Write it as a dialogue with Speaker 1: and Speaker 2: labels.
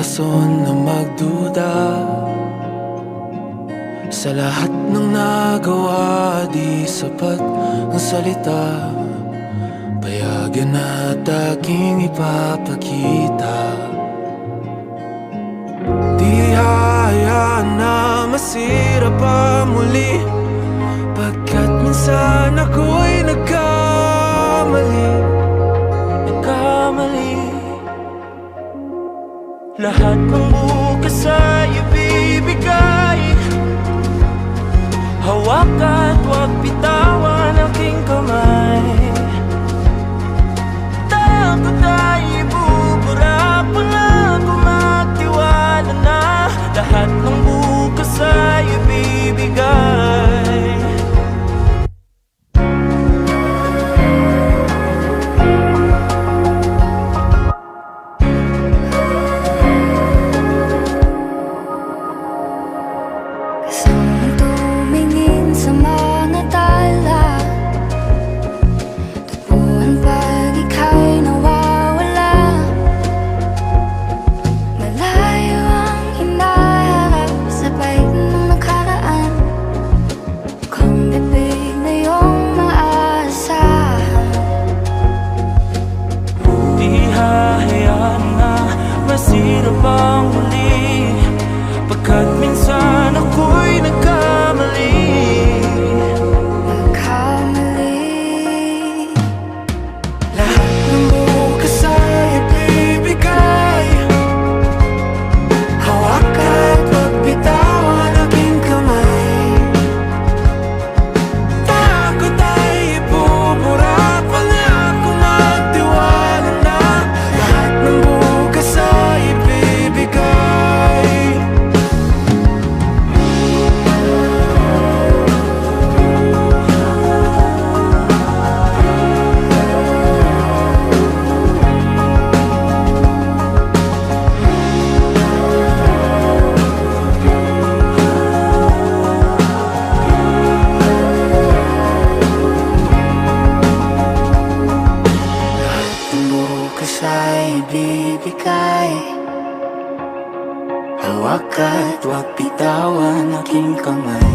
Speaker 1: rason na magduda. Sa lahat ng nagawa, di sapat ang salita. Payagan at aking ipapakita. Di hayaan na masira pa muli, pagkat minsan ako'y nagkamali. Lahat ng bukas ay ibibigay. Hawak at huwag bitawan aking kamay. Takot ay ibubura, pangako magtiwala na. Lahat ng bukas ay ibibigay. Masira pang muli, pagkat minsan ako'y nagkamali. Lahat ng bukas ay ibibigay. Hawak at huwag bitawan aking kamay. Takot ay ibubura, pangako magtiwala na. Lahat ng bukas ay ibibigay. Hawak at huwag bitawan aking kamay.